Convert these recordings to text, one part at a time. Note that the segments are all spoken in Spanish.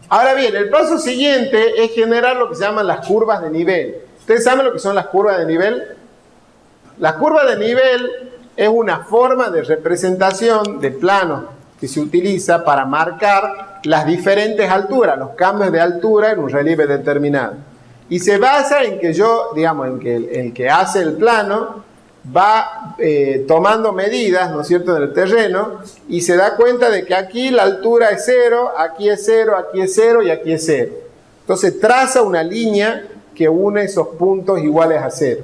Ahora bien, el paso siguiente es generar lo que se llaman las curvas de nivel. ¿Ustedes saben lo que son las curvas de nivel? La curva de nivel es una forma de representación de planos que se utiliza para marcar las diferentes alturas, los cambios de altura en un relieve determinado. Y se basa en que en que el que hace el plano va tomando medidas, ¿no es cierto?, del terreno, y se da cuenta de que aquí la altura es 0, aquí es 0, aquí es 0 y aquí es 0. Entonces traza una línea que une esos puntos iguales a 0.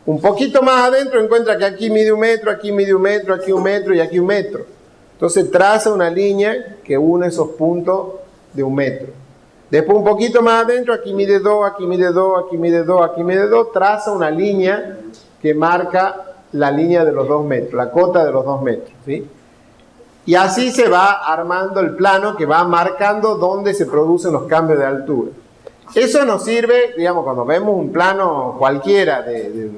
Un poquito más adentro encuentra que aquí mide 1 metro, aquí mide 1 metro, aquí 1 metro y aquí 1 metro. Entonces traza una línea que une esos puntos de 1 metro. Después un poquito más adentro, aquí mide 2, aquí mide 2, aquí mide 2, aquí mide 2, traza una línea que marca la línea de los 2 metros, la cota de los 2 metros, ¿sí? Y así se va armando el plano que va marcando dónde se producen los cambios de altura. Eso nos sirve, digamos, cuando vemos un plano cualquiera de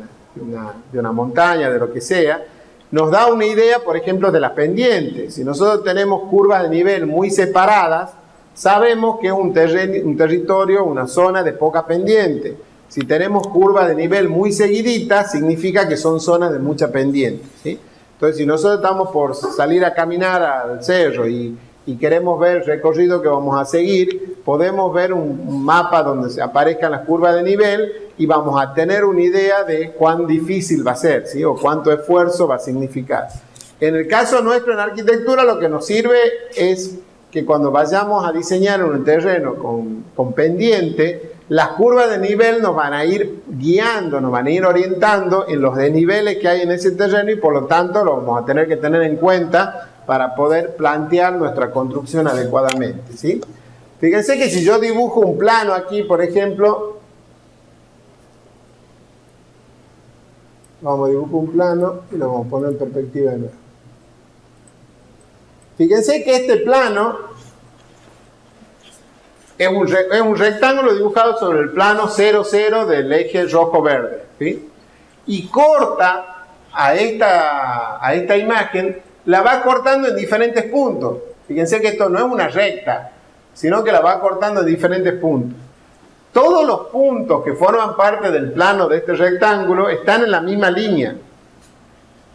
una montaña, de lo que sea, nos da una idea, por ejemplo, de las pendientes. Si nosotros tenemos curvas de nivel muy separadas, sabemos que es un territorio, una zona de poca pendiente. Si tenemos curvas de nivel muy seguiditas, significa que son zonas de mucha pendiente, ¿sí? Entonces, si nosotros estamos por salir a caminar al cerro y queremos ver el recorrido que vamos a seguir, podemos ver un mapa donde aparezcan las curvas de nivel y vamos a tener una idea de cuán difícil va a ser, ¿sí? O cuánto esfuerzo va a significar. En el caso nuestro en arquitectura, lo que nos sirve es que cuando vayamos a diseñar un terreno con pendiente, las curvas de nivel nos van a ir guiando, nos van a ir orientando en los desniveles que hay en ese terreno y por lo tanto lo vamos a tener que tener en cuenta para poder plantear nuestra construcción adecuadamente, ¿sí? Fíjense que si yo dibujo un plano aquí, por ejemplo, vamos a dibujar un plano y lo vamos a poner en perspectiva de nuevo. Fíjense que este plano es un rectángulo dibujado sobre el plano 0, 0 del eje rojo-verde, ¿sí? Y corta a esta imagen, la va cortando en diferentes puntos. Fíjense que esto no es una recta, sino que la va cortando en diferentes puntos. Todos los puntos que forman parte del plano de este rectángulo están en la misma línea.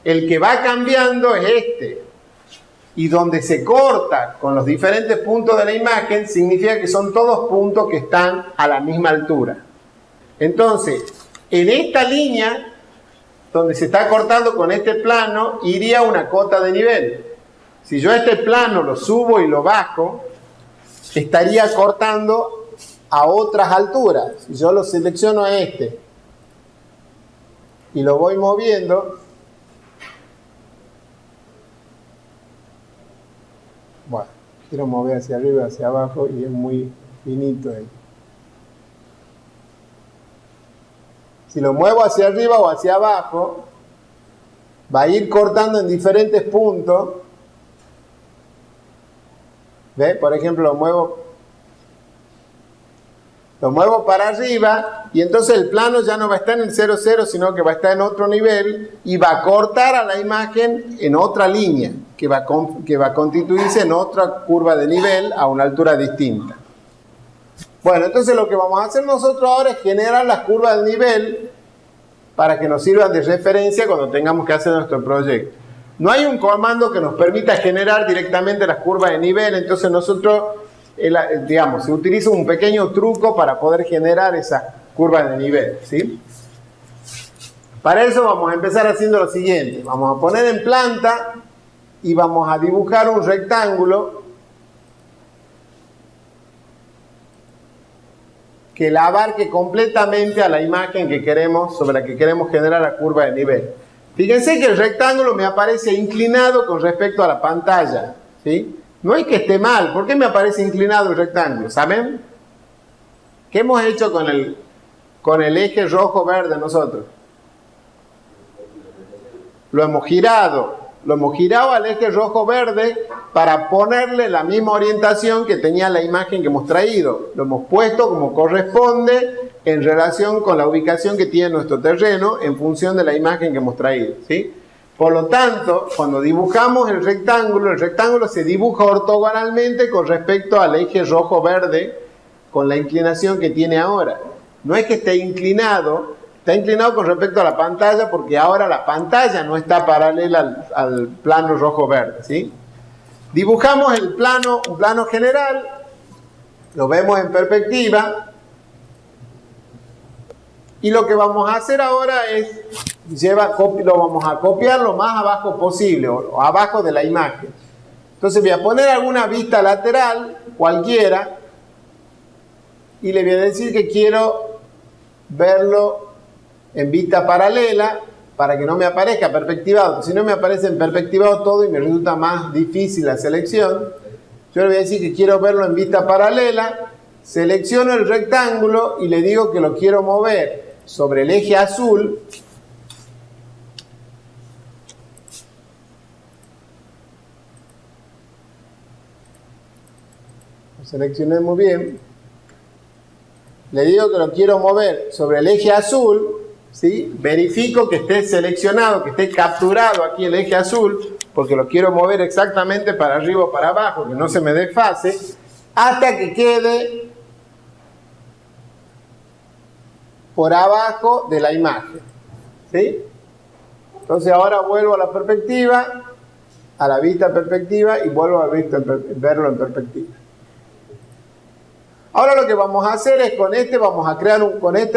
El que va cambiando es este. Y donde se corta con los diferentes puntos de la imagen, significa que son todos puntos que están a la misma altura. Entonces, en esta línea, donde se está cortando con este plano, iría una cota de nivel. Si yo este plano lo subo y lo bajo, estaría cortando a otras alturas. Si yo lo selecciono a este y lo voy moviendo, bueno, quiero mover hacia arriba, hacia abajo y es muy finito ahí. Si lo muevo hacia arriba o hacia abajo, va a ir cortando en diferentes puntos. ¿Ve? Por ejemplo, lo muevo para arriba y entonces el plano ya no va a estar en el 0, 0, sino que va a estar en otro nivel y va a cortar a la imagen en otra línea que va a constituirse en otra curva de nivel a una altura distinta. Bueno, entonces lo que vamos a hacer nosotros ahora es generar las curvas de nivel para que nos sirvan de referencia cuando tengamos que hacer nuestro proyecto. No hay un comando que nos permita generar directamente las curvas de nivel, entonces nosotros, se utiliza un pequeño truco para poder generar esas curvas de nivel, ¿sí? Para eso vamos a empezar haciendo lo siguiente. Vamos a poner en planta y vamos a dibujar un rectángulo que la abarque completamente a la imagen sobre la que queremos generar la curva de nivel. Fíjense que el rectángulo me aparece inclinado con respecto a la pantalla, ¿sí? No es que esté mal. ¿Por qué me aparece inclinado el rectángulo? ¿Saben? ¿Qué hemos hecho con el eje rojo-verde nosotros? Lo hemos girado al eje rojo-verde para ponerle la misma orientación que tenía la imagen que hemos traído. Lo hemos puesto como corresponde en relación con la ubicación que tiene nuestro terreno en función de la imagen que hemos traído, ¿sí? Por lo tanto, cuando dibujamos el rectángulo se dibuja ortogonalmente con respecto al eje rojo-verde con la inclinación que tiene ahora. No es que esté inclinado, está inclinado con respecto a la pantalla porque ahora la pantalla no está paralela al plano rojo-verde, ¿sí? Dibujamos el plano, un plano general, lo vemos en perspectiva y lo que vamos a hacer ahora es lo vamos a copiar lo más abajo posible o abajo de la imagen. Entonces voy a poner alguna vista lateral cualquiera y le voy a decir que quiero verlo en vista paralela para que no me aparezca perspectivado. Si no me aparece en perspectivado todo y me resulta más difícil la selección, yo le voy a decir que quiero verlo en vista paralela, selecciono el rectángulo y le digo que lo quiero mover sobre el eje azul. Lo seleccioné muy bien. Le digo que lo quiero mover sobre el eje azul, ¿sí? Verifico que esté seleccionado, que esté capturado aquí el eje azul, porque lo quiero mover exactamente para arriba o para abajo, que no se me desfase, hasta que quede por abajo de la imagen, ¿sí? Entonces ahora vuelvo a la perspectiva, a la vista perspectiva y vuelvo a verlo en perspectiva. Ahora lo que vamos a hacer es con este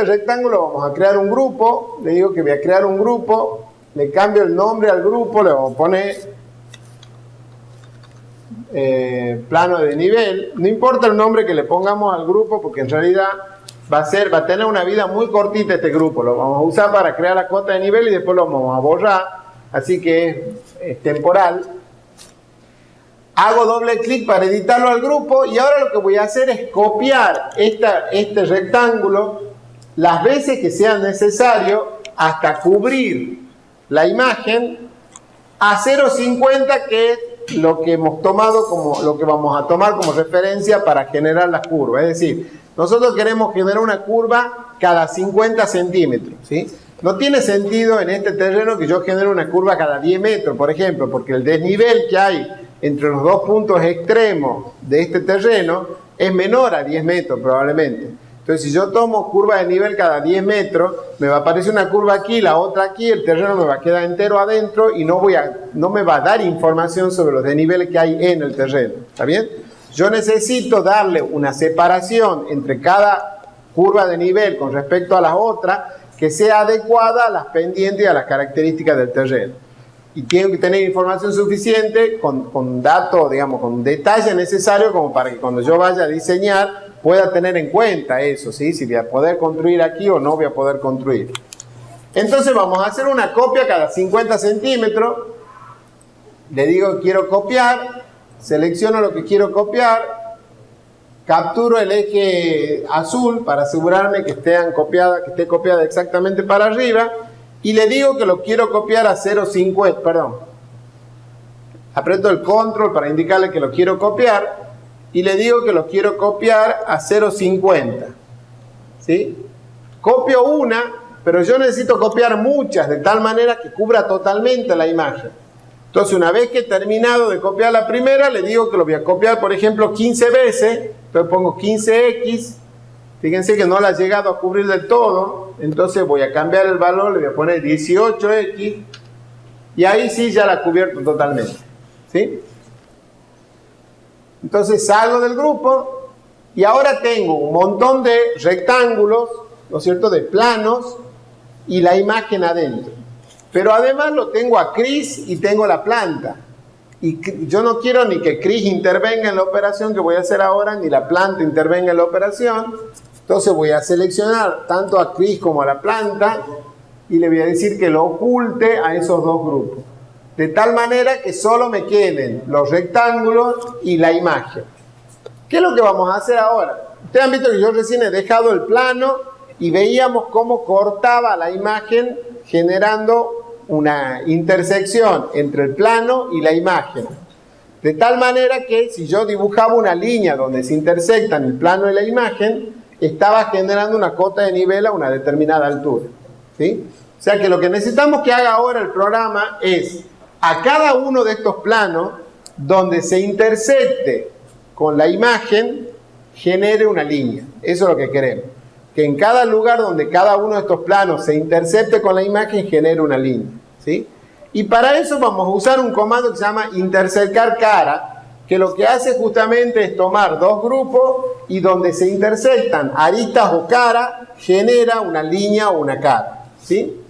rectángulo vamos a crear un grupo. Le digo que voy a crear un grupo, le cambio el nombre al grupo, le vamos a poner plano de nivel. No importa el nombre que le pongamos al grupo porque en realidad va a tener una vida muy cortita este grupo. Lo vamos a usar para crear la cota de nivel y después lo vamos a borrar, así que es temporal. Hago doble clic para editarlo al grupo y ahora lo que voy a hacer es copiar este rectángulo las veces que sea necesario hasta cubrir la imagen a 0,50, que es lo que hemos tomado lo que vamos a tomar como referencia para generar las curvas. Es decir, nosotros queremos generar una curva cada 50 centímetros, ¿sí? No tiene sentido en este terreno que yo genere una curva cada 10 metros, por ejemplo, porque el desnivel que hay entre los dos puntos extremos de este terreno es menor a 10 metros probablemente. Entonces, si yo tomo curva de nivel cada 10 metros, me va a aparecer una curva aquí, la otra aquí, el terreno me va a quedar entero adentro y no me va a dar información sobre los desniveles que hay en el terreno. ¿Está bien? Yo necesito darle una separación entre cada curva de nivel con respecto a las otras que sea adecuada a las pendientes y a las características del terreno. Y tengo que tener información suficiente con datos, digamos, con detalle necesario como para que cuando yo vaya a diseñar pueda tener en cuenta eso, ¿sí? Si voy a poder construir aquí o no voy a poder construir. Entonces vamos a hacer una copia cada 50 centímetros. Le digo que quiero copiar, selecciono lo que quiero copiar, capturo el eje azul para asegurarme que esté copiada exactamente para arriba. Y le digo que lo quiero copiar a 0,50, perdón. Aprieto el control para indicarle que lo quiero copiar y le digo que lo quiero copiar a 0,50. ¿Sí? Copio una, pero yo necesito copiar muchas de tal manera que cubra totalmente la imagen. Entonces, una vez que he terminado de copiar la primera, le digo que lo voy a copiar, por ejemplo, 15 veces. Entonces pongo 15x. Fíjense que no la ha llegado a cubrir del todo, entonces voy a cambiar el valor, le voy a poner 18x y ahí sí ya la he cubierto totalmente, ¿sí? Entonces salgo del grupo y ahora tengo un montón de rectángulos, ¿no es cierto?, de planos y la imagen adentro. Pero además lo tengo a Chris y tengo la planta. Y yo no quiero ni que Chris intervenga en la operación que voy a hacer ahora, ni la planta intervenga en la operación. Entonces voy a seleccionar tanto a Chris como a la planta y le voy a decir que lo oculte a esos dos grupos. De tal manera que solo me queden los rectángulos y la imagen. ¿Qué es lo que vamos a hacer ahora? Ustedes han visto que yo recién he dejado el plano y veíamos cómo cortaba la imagen generando una intersección entre el plano y la imagen. De tal manera que si yo dibujaba una línea donde se intersectan el plano y la imagen, estaba generando una cota de nivel a una determinada altura, ¿sí? O sea que lo que necesitamos que haga ahora el programa es a cada uno de estos planos donde se intersecte con la imagen genere una línea. Eso es lo que queremos. Que en cada lugar donde cada uno de estos planos se intercepte con la imagen genere una línea, ¿sí? Y para eso vamos a usar un comando que se llama intersecar cara, que lo que hace justamente es tomar dos grupos y donde se intersectan aristas o cara genera una línea o una cara, ¿sí?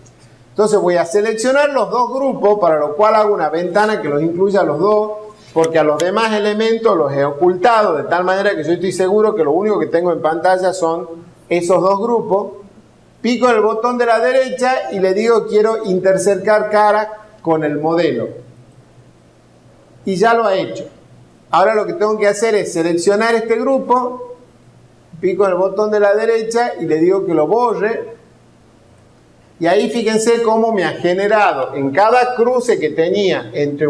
Entonces voy a seleccionar los dos grupos, para lo cual hago una ventana que los incluya a los dos, porque a los demás elementos los he ocultado de tal manera que yo estoy seguro que lo único que tengo en pantalla son esos dos grupos. Pico en el botón de la derecha y le digo quiero intersecar cara con el modelo. Y ya lo ha hecho. Ahora lo que tengo que hacer es seleccionar este grupo, pico en el botón de la derecha y le digo que lo borre. Y ahí fíjense cómo me ha generado en cada cruce que tenía entre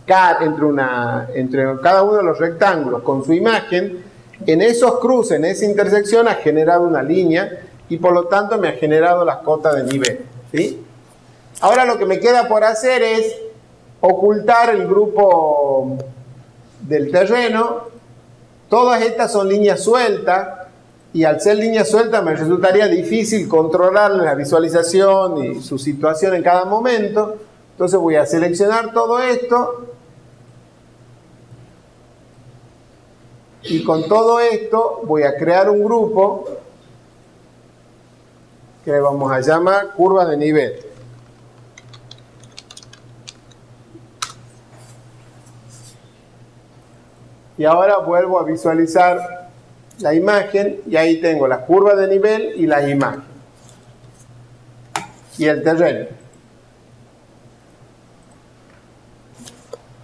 cada uno de los rectángulos con su imagen, en esos cruces, en esa intersección ha generado una línea y por lo tanto me ha generado las cotas de nivel, ¿sí? Ahora lo que me queda por hacer es ocultar el grupo del terreno. Todas estas son líneas sueltas y al ser líneas sueltas me resultaría difícil controlar la visualización y su situación en cada momento. Entonces voy a seleccionar todo esto y con todo esto voy a crear un grupo que vamos a llamar curvas de nivel. Y ahora vuelvo a visualizar la imagen y ahí tengo las curvas de nivel y las imágenes. Y el terreno.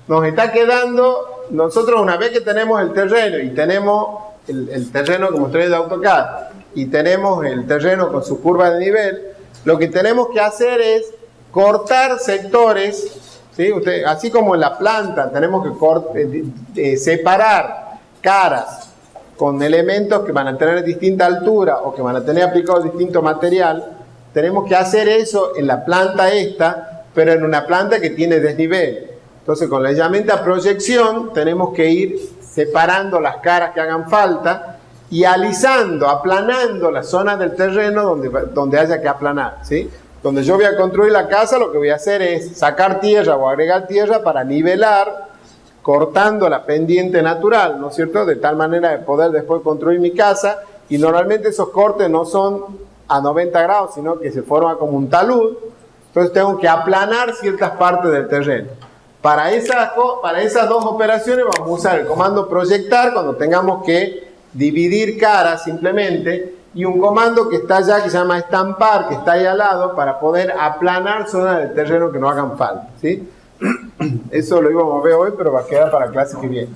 Nos está quedando, nosotros una vez que tenemos el terreno y tenemos el terreno como estoy de AutoCAD y tenemos el terreno con su curva de nivel, lo que tenemos que hacer es cortar sectores. ¿Sí? Así como en la planta tenemos que separar caras con elementos que van a tener distinta altura o que van a tener aplicado distinto material, tenemos que hacer eso en la planta esta, pero en una planta que tiene desnivel. Entonces con la herramienta proyección tenemos que ir separando las caras que hagan falta y alisando, aplanando las zonas del terreno donde haya que aplanar, ¿sí? Donde yo voy a construir la casa, lo que voy a hacer es sacar tierra o agregar tierra para nivelar, cortando la pendiente natural, ¿no es cierto? De tal manera de poder después construir mi casa. Y normalmente esos cortes no son a 90 grados, sino que se forma como un talud. Entonces tengo que aplanar ciertas partes del terreno. Para esas dos operaciones vamos a usar el comando proyectar cuando tengamos que dividir caras simplemente, y un comando que está allá que se llama estampar, que está ahí al lado, para poder aplanar zonas del terreno que no hagan falta, ¿sí? Eso lo íbamos a ver hoy, pero va a quedar para la clase que viene.